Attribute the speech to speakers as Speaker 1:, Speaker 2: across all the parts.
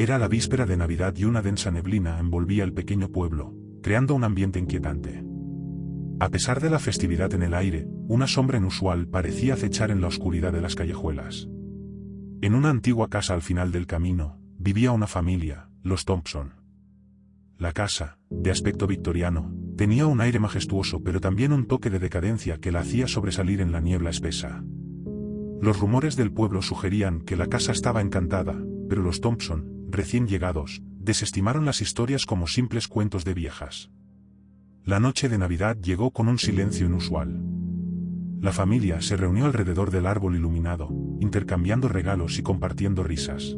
Speaker 1: Era la víspera de Navidad y una densa neblina envolvía el pequeño pueblo, creando un ambiente inquietante. A pesar de la festividad en el aire, una sombra inusual parecía acechar en la oscuridad de las callejuelas. En una antigua casa al final del camino, vivía una familia, los Thompson. La casa, de aspecto victoriano, tenía un aire majestuoso pero también un toque de decadencia que la hacía sobresalir en la niebla espesa. Los rumores del pueblo sugerían que la casa estaba encantada, pero los Thompson, recién llegados, desestimaron las historias como simples cuentos de viejas. La noche de Navidad llegó con un silencio inusual. La familia se reunió alrededor del árbol iluminado, intercambiando regalos y compartiendo risas.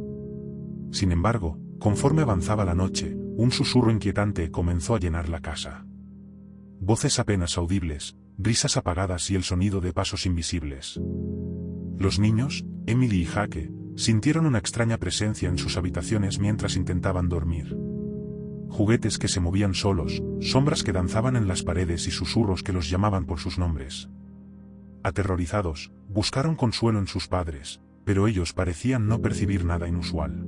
Speaker 1: Sin embargo, conforme avanzaba la noche, un susurro inquietante comenzó a llenar la casa. Voces apenas audibles, risas apagadas y el sonido de pasos invisibles. Los niños, Emily y Jake, sintieron una extraña presencia en sus habitaciones mientras intentaban dormir. Juguetes que se movían solos, sombras que danzaban en las paredes y susurros que los llamaban por sus nombres. Aterrorizados, buscaron consuelo en sus padres, pero ellos parecían no percibir nada inusual.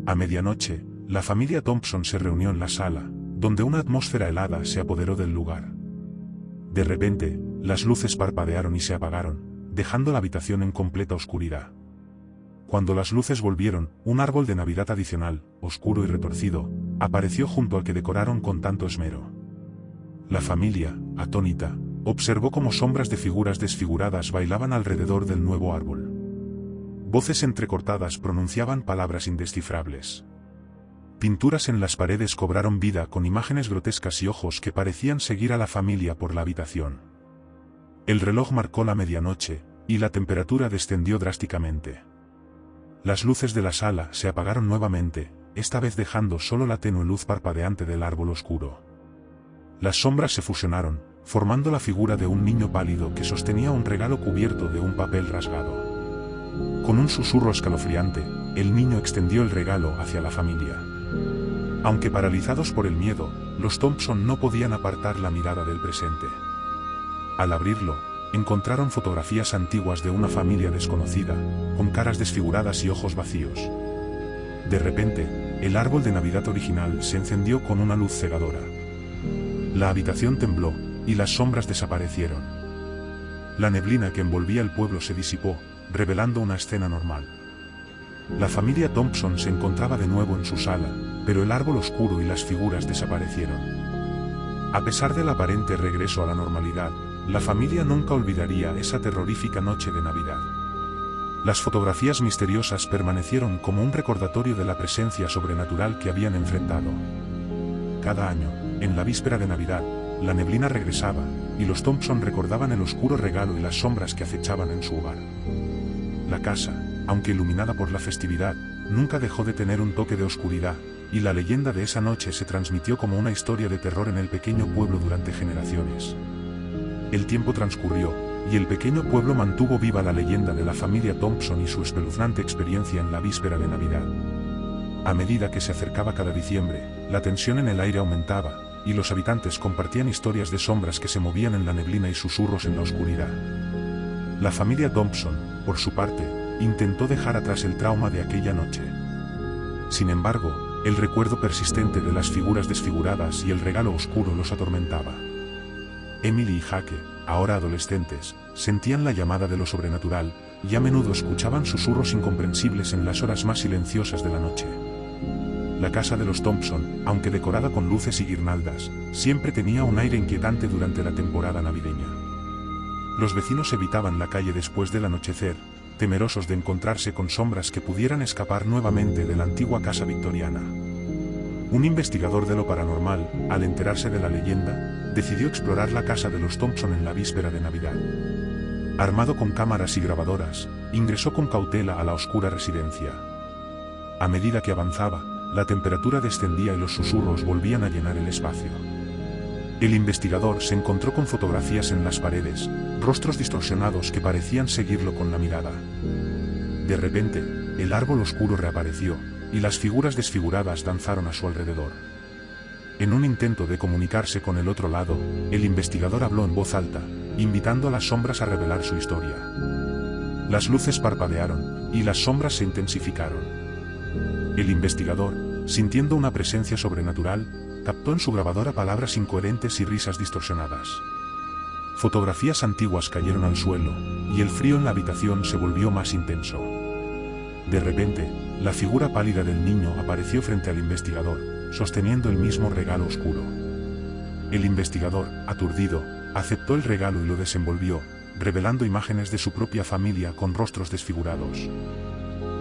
Speaker 1: A medianoche, la familia Thompson se reunió en la sala, donde una atmósfera helada se apoderó del lugar. De repente, las luces parpadearon y se apagaron, dejando la habitación en completa oscuridad. Cuando las luces volvieron, un árbol de Navidad adicional, oscuro y retorcido, apareció junto al que decoraron con tanto esmero. La familia, atónita, observó cómo sombras de figuras desfiguradas bailaban alrededor del nuevo árbol. Voces entrecortadas pronunciaban palabras indescifrables. Pinturas en las paredes cobraron vida con imágenes grotescas y ojos que parecían seguir a la familia por la habitación. El reloj marcó la medianoche, y la temperatura descendió drásticamente. Las luces de la sala se apagaron nuevamente, esta vez dejando solo la tenue luz parpadeante del árbol oscuro. Las sombras se fusionaron, formando la figura de un niño pálido que sostenía un regalo cubierto de un papel rasgado. Con un susurro escalofriante, el niño extendió el regalo hacia la familia. Aunque paralizados por el miedo, los Thompson no podían apartar la mirada del presente. Al abrirlo, encontraron fotografías antiguas de una familia desconocida, con caras desfiguradas y ojos vacíos. De repente, el árbol de Navidad original se encendió con una luz cegadora. La habitación tembló, y las sombras desaparecieron. La neblina que envolvía el pueblo se disipó, revelando una escena normal. La familia Thompson se encontraba de nuevo en su sala, pero el árbol oscuro y las figuras desaparecieron. A pesar del aparente regreso a la normalidad, la familia nunca olvidaría esa terrorífica noche de Navidad. Las fotografías misteriosas permanecieron como un recordatorio de la presencia sobrenatural que habían enfrentado. Cada año, en la víspera de Navidad, la neblina regresaba, y los Thompson recordaban el oscuro regalo y las sombras que acechaban en su hogar. La casa, aunque iluminada por la festividad, nunca dejó de tener un toque de oscuridad, y la leyenda de esa noche se transmitió como una historia de terror en el pequeño pueblo durante generaciones. El tiempo transcurrió, y el pequeño pueblo mantuvo viva la leyenda de la familia Thompson y su espeluznante experiencia en la víspera de Navidad. A medida que se acercaba cada diciembre, la tensión en el aire aumentaba, y los habitantes compartían historias de sombras que se movían en la neblina y susurros en la oscuridad. La familia Thompson, por su parte, intentó dejar atrás el trauma de aquella noche. Sin embargo, el recuerdo persistente de las figuras desfiguradas y el regalo oscuro los atormentaba. Emily y Jake, ahora adolescentes, sentían la llamada de lo sobrenatural, y a menudo escuchaban susurros incomprensibles en las horas más silenciosas de la noche. La casa de los Thompson, aunque decorada con luces y guirnaldas, siempre tenía un aire inquietante durante la temporada navideña. Los vecinos evitaban la calle después del anochecer, temerosos de encontrarse con sombras que pudieran escapar nuevamente de la antigua casa victoriana. Un investigador de lo paranormal, al enterarse de la leyenda, decidió explorar la casa de los Thompson en la víspera de Navidad. Armado con cámaras y grabadoras, ingresó con cautela a la oscura residencia. A medida que avanzaba, la temperatura descendía y los susurros volvían a llenar el espacio. El investigador se encontró con fotografías en las paredes, rostros distorsionados que parecían seguirlo con la mirada. De repente, el árbol oscuro reapareció, y las figuras desfiguradas danzaron a su alrededor. En un intento de comunicarse con el otro lado, el investigador habló en voz alta, invitando a las sombras a revelar su historia. Las luces parpadearon, y las sombras se intensificaron. El investigador, sintiendo una presencia sobrenatural, captó en su grabadora palabras incoherentes y risas distorsionadas. Fotografías antiguas cayeron al suelo, y el frío en la habitación se volvió más intenso. De repente, la figura pálida del niño apareció frente al investigador, sosteniendo el mismo regalo oscuro. El investigador, aturdido, aceptó el regalo y lo desenvolvió, revelando imágenes de su propia familia con rostros desfigurados.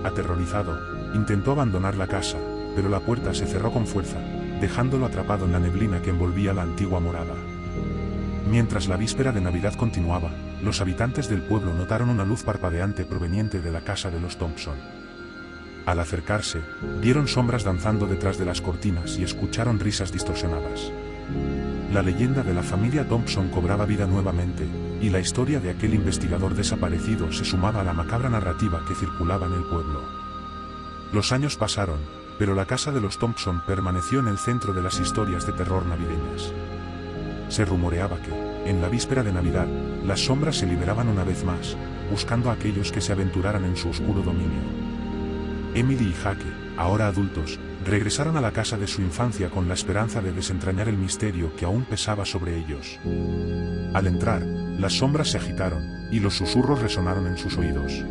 Speaker 1: Aterrorizado, intentó abandonar la casa, pero la puerta se cerró con fuerza, dejándolo atrapado en la neblina que envolvía la antigua morada. Mientras la víspera de Navidad continuaba, los habitantes del pueblo notaron una luz parpadeante proveniente de la casa de los Thompson. Al acercarse, vieron sombras danzando detrás de las cortinas y escucharon risas distorsionadas. La leyenda de la familia Thompson cobraba vida nuevamente, y la historia de aquel investigador desaparecido se sumaba a la macabra narrativa que circulaba en el pueblo. Los años pasaron, pero la casa de los Thompson permaneció en el centro de las historias de terror navideñas. Se rumoreaba que, en la víspera de Navidad, las sombras se liberaban una vez más, buscando a aquellos que se aventuraran en su oscuro dominio. Emily y Jake, ahora adultos, regresaron a la casa de su infancia con la esperanza de desentrañar el misterio que aún pesaba sobre ellos. Al entrar, las sombras se agitaron, y los susurros resonaron en sus oídos.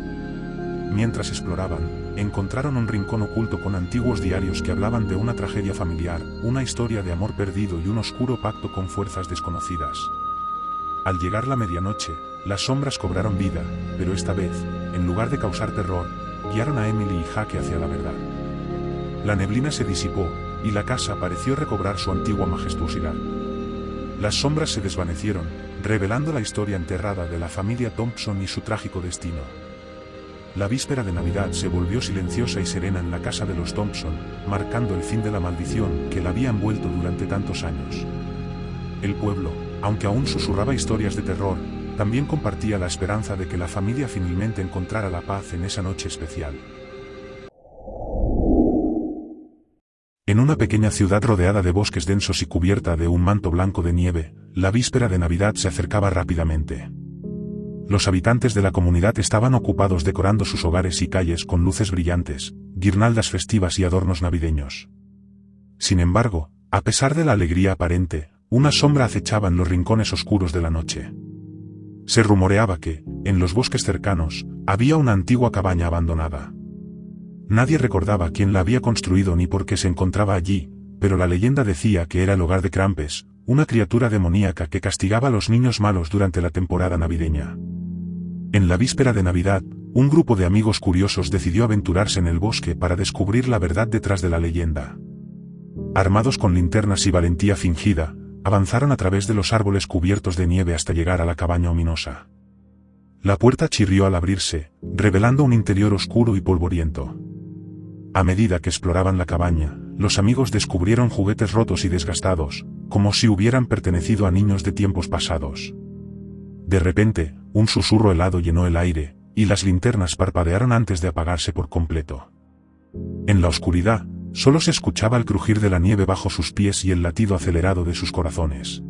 Speaker 1: Mientras exploraban, encontraron un rincón oculto con antiguos diarios que hablaban de una tragedia familiar, una historia de amor perdido y un oscuro pacto con fuerzas desconocidas. Al llegar la medianoche, las sombras cobraron vida, pero esta vez, en lugar de causar terror, guiaron a Emily y Jake hacia la verdad. La neblina se disipó, y la casa pareció recobrar su antigua majestuosidad. Las sombras se desvanecieron, revelando la historia enterrada de la familia Thompson y su trágico destino. La víspera de Navidad se volvió silenciosa y serena en la casa de los Thompson, marcando el fin de la maldición que la había envuelto durante tantos años. El pueblo, aunque aún susurraba historias de terror, también compartía la esperanza de que la familia finalmente encontrara la paz en esa noche especial. En una pequeña ciudad rodeada de bosques densos y cubierta de un manto blanco de nieve, la víspera de Navidad se acercaba rápidamente. Los habitantes de la comunidad estaban ocupados decorando sus hogares y calles con luces brillantes, guirnaldas festivas y adornos navideños. Sin embargo, a pesar de la alegría aparente, una sombra acechaba en los rincones oscuros de la noche. Se rumoreaba que, en los bosques cercanos, había una antigua cabaña abandonada. Nadie recordaba quién la había construido ni por qué se encontraba allí, pero la leyenda decía que era el hogar de Krampus, una criatura demoníaca que castigaba a los niños malos durante la temporada navideña. En la víspera de Navidad, un grupo de amigos curiosos decidió aventurarse en el bosque para descubrir la verdad detrás de la leyenda. Armados con linternas y valentía fingida, avanzaron a través de los árboles cubiertos de nieve hasta llegar a la cabaña ominosa. La puerta chirrió al abrirse, revelando un interior oscuro y polvoriento. A medida que exploraban la cabaña, los amigos descubrieron juguetes rotos y desgastados, como si hubieran pertenecido a niños de tiempos pasados. De repente, un susurro helado llenó el aire, y las linternas parpadearon antes de apagarse por completo. En la oscuridad, solo se escuchaba el crujir de la nieve bajo sus pies y el latido acelerado de sus corazones.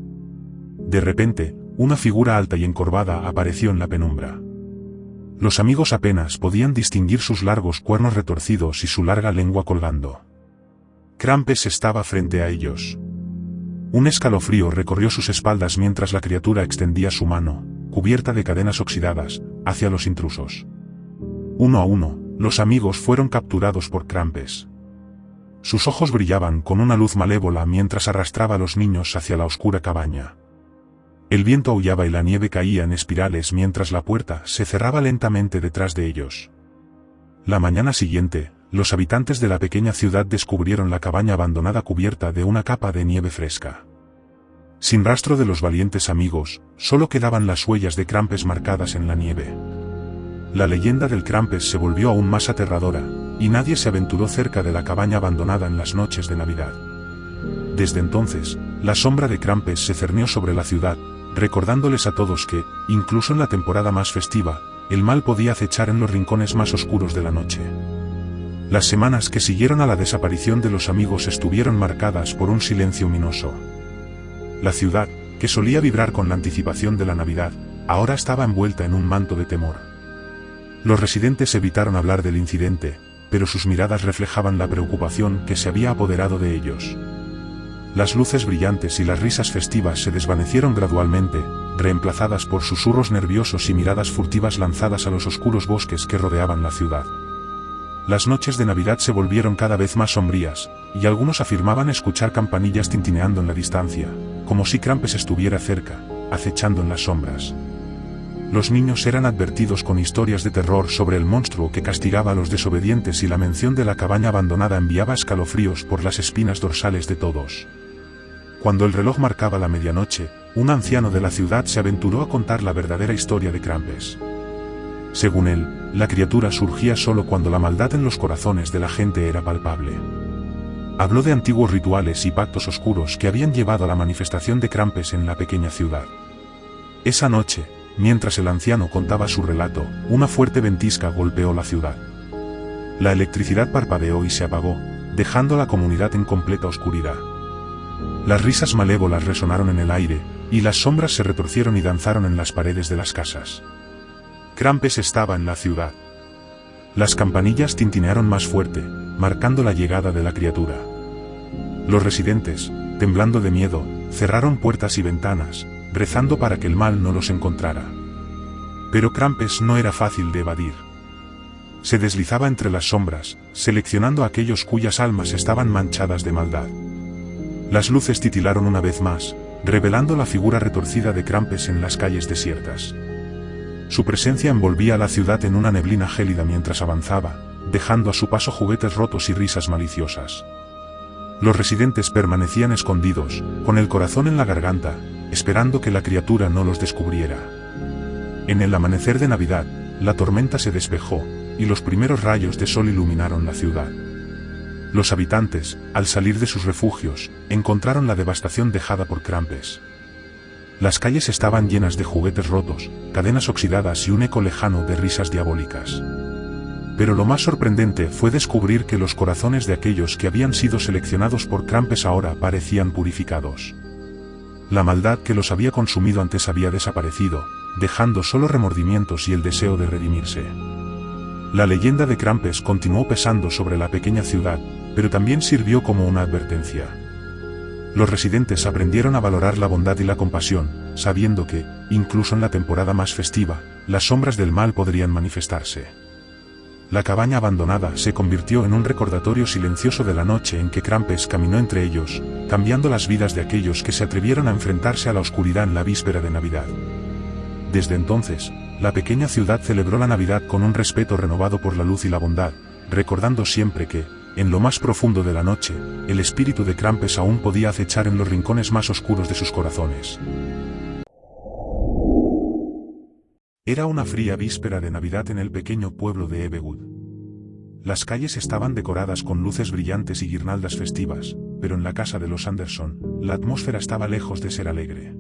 Speaker 1: De repente, una figura alta y encorvada apareció en la penumbra. Los amigos apenas podían distinguir sus largos cuernos retorcidos y su larga lengua colgando. Krampus estaba frente a ellos. Un escalofrío recorrió sus espaldas mientras la criatura extendía su mano, cubierta de cadenas oxidadas, hacia los intrusos. Uno a uno, los amigos fueron capturados por Krampus. Sus ojos brillaban con una luz malévola mientras arrastraba a los niños hacia la oscura cabaña. El viento aullaba y la nieve caía en espirales mientras la puerta se cerraba lentamente detrás de ellos. La mañana siguiente, los habitantes de la pequeña ciudad descubrieron la cabaña abandonada cubierta de una capa de nieve fresca. Sin rastro de los valientes amigos, solo quedaban las huellas de Krampus marcadas en la nieve. La leyenda del Krampus se volvió aún más aterradora, y nadie se aventuró cerca de la cabaña abandonada en las noches de Navidad. Desde entonces, la sombra de Krampus se cernió sobre la ciudad, recordándoles a todos que, incluso en la temporada más festiva, el mal podía acechar en los rincones más oscuros de la noche. Las semanas que siguieron a la desaparición de los amigos estuvieron marcadas por un silencio ominoso. La ciudad, que solía vibrar con la anticipación de la Navidad, ahora estaba envuelta en un manto de temor. Los residentes evitaron hablar del incidente, pero sus miradas reflejaban la preocupación que se había apoderado de ellos. Las luces brillantes y las risas festivas se desvanecieron gradualmente, reemplazadas por susurros nerviosos y miradas furtivas lanzadas a los oscuros bosques que rodeaban la ciudad. Las noches de Navidad se volvieron cada vez más sombrías, y algunos afirmaban escuchar campanillas tintineando en la distancia, como si Krampus estuviera cerca, acechando en las sombras. Los niños eran advertidos con historias de terror sobre el monstruo que castigaba a los desobedientes, y la mención de la cabaña abandonada enviaba escalofríos por las espinas dorsales de todos. Cuando el reloj marcaba la medianoche, un anciano de la ciudad se aventuró a contar la verdadera historia de Krampus. Según él, la criatura surgía solo cuando la maldad en los corazones de la gente era palpable. Habló de antiguos rituales y pactos oscuros que habían llevado a la manifestación de Krampus en la pequeña ciudad. Esa noche, mientras el anciano contaba su relato, una fuerte ventisca golpeó la ciudad. La electricidad parpadeó y se apagó, dejando a la comunidad en completa oscuridad. Las risas malévolas resonaron en el aire, y las sombras se retorcieron y danzaron en las paredes de las casas. Krampus estaba en la ciudad. Las campanillas tintinearon más fuerte, marcando la llegada de la criatura. Los residentes, temblando de miedo, cerraron puertas y ventanas, rezando para que el mal no los encontrara. Pero Krampus no era fácil de evadir. Se deslizaba entre las sombras, seleccionando a aquellos cuyas almas estaban manchadas de maldad. Las luces titilaron una vez más, revelando la figura retorcida de Krampus en las calles desiertas. Su presencia envolvía a la ciudad en una neblina gélida mientras avanzaba, dejando a su paso juguetes rotos y risas maliciosas. Los residentes permanecían escondidos, con el corazón en la garganta, esperando que la criatura no los descubriera. En el amanecer de Navidad, la tormenta se despejó, y los primeros rayos de sol iluminaron la ciudad. Los habitantes, al salir de sus refugios, encontraron la devastación dejada por Krampus. Las calles estaban llenas de juguetes rotos, cadenas oxidadas y un eco lejano de risas diabólicas. Pero lo más sorprendente fue descubrir que los corazones de aquellos que habían sido seleccionados por Krampus ahora parecían purificados. La maldad que los había consumido antes había desaparecido, dejando solo remordimientos y el deseo de redimirse. La leyenda de Krampus continuó pesando sobre la pequeña ciudad, pero también sirvió como una advertencia. Los residentes aprendieron a valorar la bondad y la compasión, sabiendo que, incluso en la temporada más festiva, las sombras del mal podrían manifestarse. La cabaña abandonada se convirtió en un recordatorio silencioso de la noche en que Krampus caminó entre ellos, cambiando las vidas de aquellos que se atrevieron a enfrentarse a la oscuridad en la víspera de Navidad. Desde entonces, la pequeña ciudad celebró la Navidad con un respeto renovado por la luz y la bondad, recordando siempre que, en lo más profundo de la noche, el espíritu de Krampus aún podía acechar en los rincones más oscuros de sus corazones. Era una fría víspera de Navidad en el pequeño pueblo de Evewood. Las calles estaban decoradas con luces brillantes y guirnaldas festivas, pero en la casa de los Anderson, la atmósfera estaba lejos de ser alegre.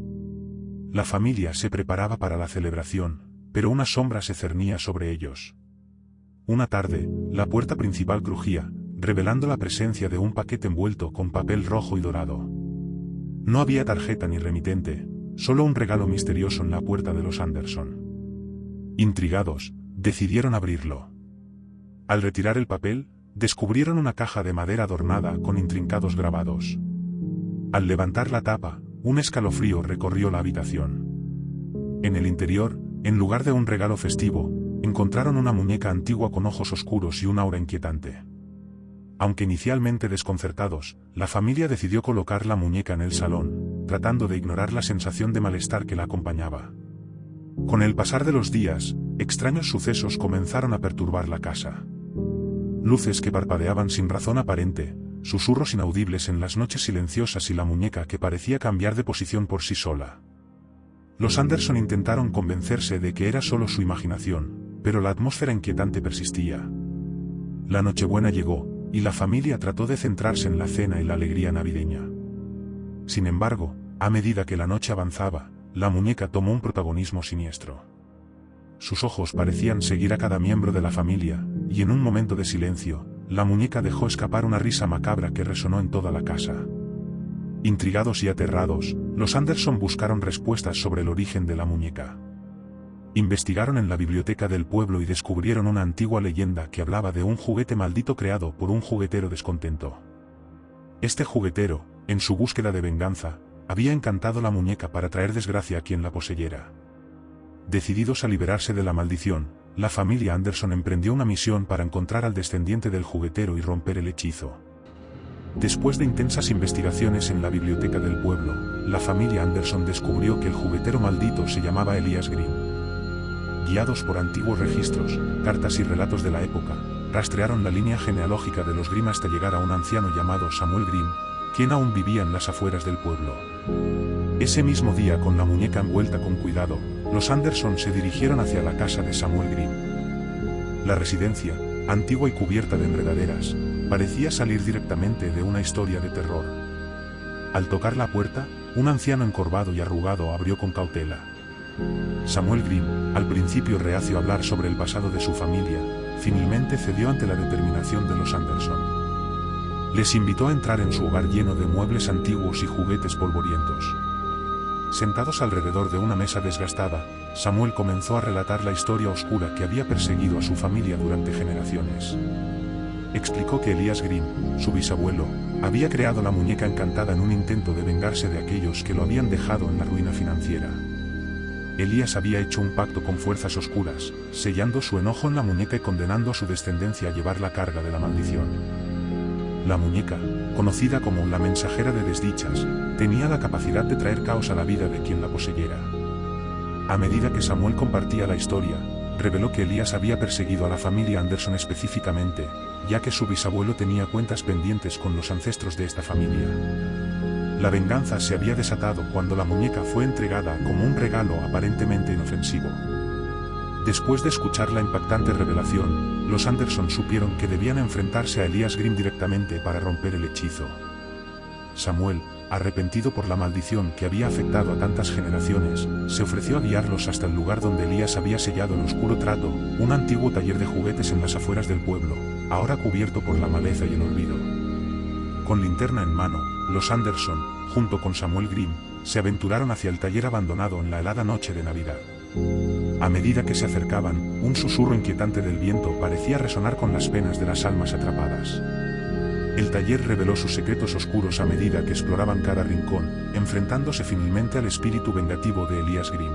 Speaker 1: La familia se preparaba para la celebración, pero una sombra se cernía sobre ellos. Una tarde, la puerta principal crujía, revelando la presencia de un paquete envuelto con papel rojo y dorado. No había tarjeta ni remitente, solo un regalo misterioso en la puerta de los Anderson. Intrigados, decidieron abrirlo. Al retirar el papel, descubrieron una caja de madera adornada con intrincados grabados. Al levantar la tapa, un escalofrío recorrió la habitación. En el interior, en lugar de un regalo festivo, encontraron una muñeca antigua con ojos oscuros y un aura inquietante. Aunque inicialmente desconcertados, la familia decidió colocar la muñeca en el salón, tratando de ignorar la sensación de malestar que la acompañaba. Con el pasar de los días, extraños sucesos comenzaron a perturbar la casa. Luces que parpadeaban sin razón aparente, susurros inaudibles en las noches silenciosas y la muñeca que parecía cambiar de posición por sí sola. Los Anderson intentaron convencerse de que era solo su imaginación, pero la atmósfera inquietante persistía. La Nochebuena llegó, y la familia trató de centrarse en la cena y la alegría navideña. Sin embargo, a medida que la noche avanzaba, la muñeca tomó un protagonismo siniestro. Sus ojos parecían seguir a cada miembro de la familia, y en un momento de silencio, la muñeca dejó escapar una risa macabra que resonó en toda la casa. Intrigados y aterrados, los Anderson buscaron respuestas sobre el origen de la muñeca. Investigaron en la biblioteca del pueblo y descubrieron una antigua leyenda que hablaba de un juguete maldito creado por un juguetero descontento. Este juguetero, en su búsqueda de venganza, había encantado la muñeca para traer desgracia a quien la poseyera. Decididos a liberarse de la maldición, la familia Anderson emprendió una misión para encontrar al descendiente del juguetero y romper el hechizo. Después de intensas investigaciones en la biblioteca del pueblo, la familia Anderson descubrió que el juguetero maldito se llamaba Elias Grimm. Guiados por antiguos registros, cartas y relatos de la época, rastrearon la línea genealógica de los Grimm hasta llegar a un anciano llamado Samuel Grimm, quien aún vivía en las afueras del pueblo. Ese mismo día, con la muñeca envuelta con cuidado, los Anderson se dirigieron hacia la casa de Samuel Grimm. La residencia, antigua y cubierta de enredaderas, parecía salir directamente de una historia de terror. Al tocar la puerta, un anciano encorvado y arrugado abrió con cautela. Samuel Grimm, al principio reacio a hablar sobre el pasado de su familia, finalmente cedió ante la determinación de los Anderson. Les invitó a entrar en su hogar lleno de muebles antiguos y juguetes polvorientos. Sentados alrededor de una mesa desgastada, Samuel comenzó a relatar la historia oscura que había perseguido a su familia durante generaciones. Explicó que Elias Grimm, su bisabuelo, había creado la muñeca encantada en un intento de vengarse de aquellos que lo habían dejado en la ruina financiera. Elías había hecho un pacto con fuerzas oscuras, sellando su enojo en la muñeca y condenando a su descendencia a llevar la carga de la maldición. La muñeca, conocida como la mensajera de desdichas, tenía la capacidad de traer caos a la vida de quien la poseyera. A medida que Samuel compartía la historia, reveló que Elías había perseguido a la familia Anderson específicamente, ya que su bisabuelo tenía cuentas pendientes con los ancestros de esta familia. La venganza se había desatado cuando la muñeca fue entregada como un regalo aparentemente inofensivo. Después de escuchar la impactante revelación, los Anderson supieron que debían enfrentarse a Elias Grimm directamente para romper el hechizo. Samuel, arrepentido por la maldición que había afectado a tantas generaciones, se ofreció a guiarlos hasta el lugar donde Elías había sellado el oscuro trato, un antiguo taller de juguetes en las afueras del pueblo, ahora cubierto por la maleza y el olvido. Con linterna en mano, los Anderson, junto con Samuel Grimm, se aventuraron hacia el taller abandonado en la helada noche de Navidad. A medida que se acercaban, un susurro inquietante del viento parecía resonar con las penas de las almas atrapadas. El taller reveló sus secretos oscuros a medida que exploraban cada rincón, enfrentándose finalmente al espíritu vengativo de Elias Grimm.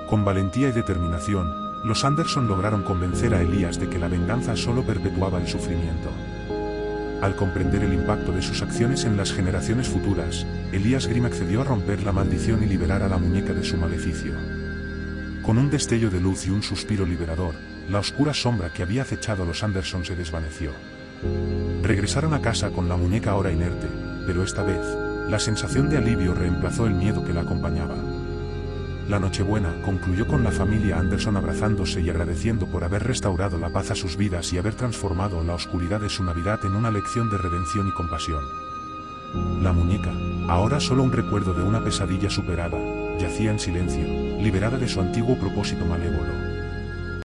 Speaker 1: Con valentía y determinación, los Anderson lograron convencer a Elías de que la venganza solo perpetuaba el sufrimiento. Al comprender el impacto de sus acciones en las generaciones futuras, Elias Grimm accedió a romper la maldición y liberar a la muñeca de su maleficio. Con un destello de luz y un suspiro liberador, la oscura sombra que había acechado a los Anderson se desvaneció. Regresaron a casa con la muñeca ahora inerte, pero esta vez, la sensación de alivio reemplazó el miedo que la acompañaba. La Nochebuena concluyó con la familia Anderson abrazándose y agradeciendo por haber restaurado la paz a sus vidas y haber transformado la oscuridad de su Navidad en una lección de redención y compasión. La muñeca, ahora solo un recuerdo de una pesadilla superada, yacía en silencio, liberada de su antiguo propósito malévolo.